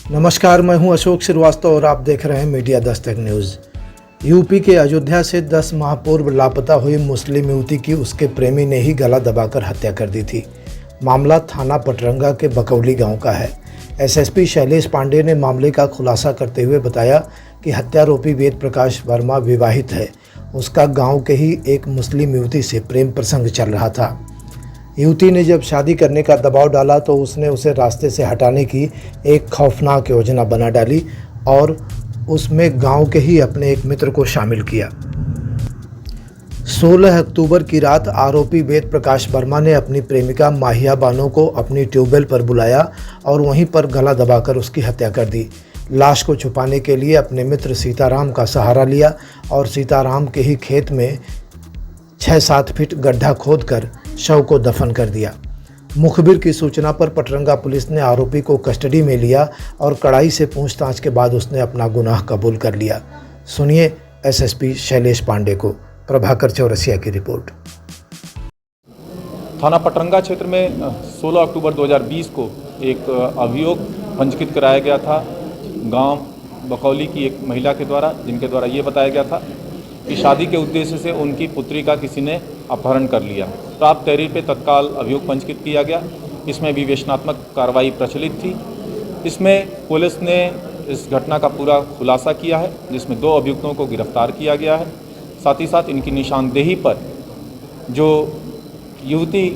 नमस्कार, मैं हूं अशोक श्रीवास्तव और आप देख रहे हैं मीडिया दस्तक न्यूज़। यूपी के अयोध्या से 10 माह पूर्व लापता हुई मुस्लिम युवती की उसके प्रेमी ने ही गला दबाकर हत्या कर दी थी। मामला थाना पटरंगा के बकौली गांव का है। एसएसपी शैलेश पांडे ने मामले का खुलासा करते हुए बताया कि हत्यारोपी वेद प्रकाश वर्मा विवाहित है। उसका गाँव के ही एक मुस्लिम युवती से प्रेम प्रसंग चल रहा था। युवती ने जब शादी करने का दबाव डाला तो उसने उसे रास्ते से हटाने की एक खौफनाक योजना बना डाली और उसमें गांव के ही अपने एक मित्र को शामिल किया। 16 अक्टूबर की रात आरोपी वेद प्रकाश वर्मा ने अपनी प्रेमिका माहिया बानो को अपनी ट्यूबवेल पर बुलाया और वहीं पर गला दबाकर उसकी हत्या कर दी। लाश को छुपाने के लिए अपने मित्र सीताराम का सहारा लिया और सीताराम के ही खेत में 6-7 फीट गड्ढा खोदकर शव को दफन कर दिया। मुखबिर की सूचना पर पटरंगा पुलिस ने आरोपी को कस्टडी में लिया और कड़ाई से पूछताछ के बाद उसने अपना गुनाह कबूल कर लिया। सुनिए एसएसपी शैलेश पांडे को। प्रभाकर चौरसिया की रिपोर्ट। थाना पटरंगा क्षेत्र में 16 अक्टूबर 2020 को एक अभियोग पंजीकृत कराया गया था गांव बकौली की एक महिला के द्वारा, जिनके द्वारा ये बताया गया था कि शादी के उद्देश्य से उनकी पुत्री का किसी ने अपहरण कर लिया। प्राप्त तहरीर पे तत्काल अभियोग पंजीकृत किया गया। इसमें विवेचनात्मक कार्रवाई प्रचलित थी। इसमें पुलिस ने इस घटना का पूरा खुलासा किया है, जिसमें 2 अभियुक्तों को गिरफ्तार किया गया है। साथ ही साथ इनकी निशानदेही पर जो युवती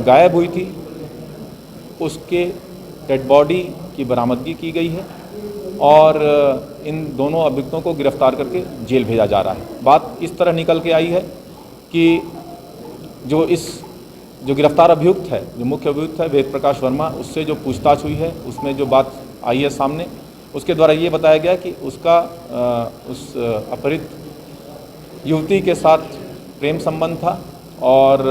गायब हुई थी उसके डेड बॉडी की बरामदगी की गई है और इन दोनों अभियुक्तों को गिरफ्तार करके जेल भेजा जा रहा है। बात इस तरह निकल के आई है कि जो गिरफ्तार अभियुक्त है, जो मुख्य अभियुक्त है वेद प्रकाश वर्मा, उससे जो पूछताछ हुई है उसमें जो बात आई है सामने, उसके द्वारा ये बताया गया कि उसका उस अपहृत युवती के साथ प्रेम संबंध था और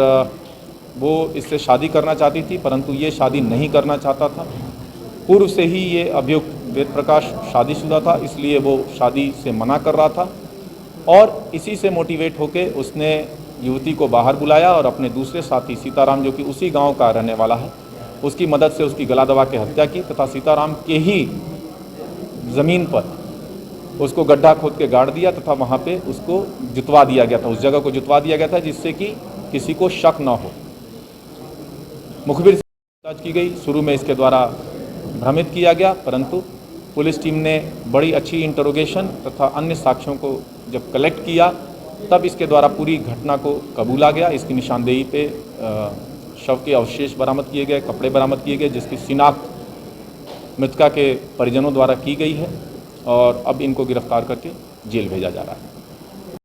वो इससे शादी करना चाहती थी, परंतु ये शादी नहीं करना चाहता था। पूर्व से ही ये अभियुक्त वेद प्रकाश शादीशुदा था, इसलिए वो शादी से मना कर रहा था और इसी से मोटिवेट होकर उसने युवती को बाहर बुलाया और अपने दूसरे साथी सीताराम, जो कि उसी गांव का रहने वाला है, उसकी मदद से उसकी गला दबा के हत्या की तथा सीताराम के ही ज़मीन पर उसको गड्ढा खोद के गाड़ दिया तथा वहाँ पे उसको जुतवा दिया गया था। उस जगह को जुतवा दिया गया था जिससे कि किसी को शक न हो। मुखबिर से पूछताछ की गई। शुरू में इसके द्वारा भ्रमित किया गया, परंतु पुलिस टीम ने बड़ी अच्छी इंटरोगेशन तथा अन्य साक्ष्यों को जब कलेक्ट किया तब इसके द्वारा पूरी घटना को कबूला गया। इसकी निशानदेही पे शव के अवशेष बरामद किए गए, कपड़े बरामद किए गए, जिसकी शिनाख्त मृतका के परिजनों द्वारा की गई है और अब इनको गिरफ्तार करके जेल भेजा जा रहा है।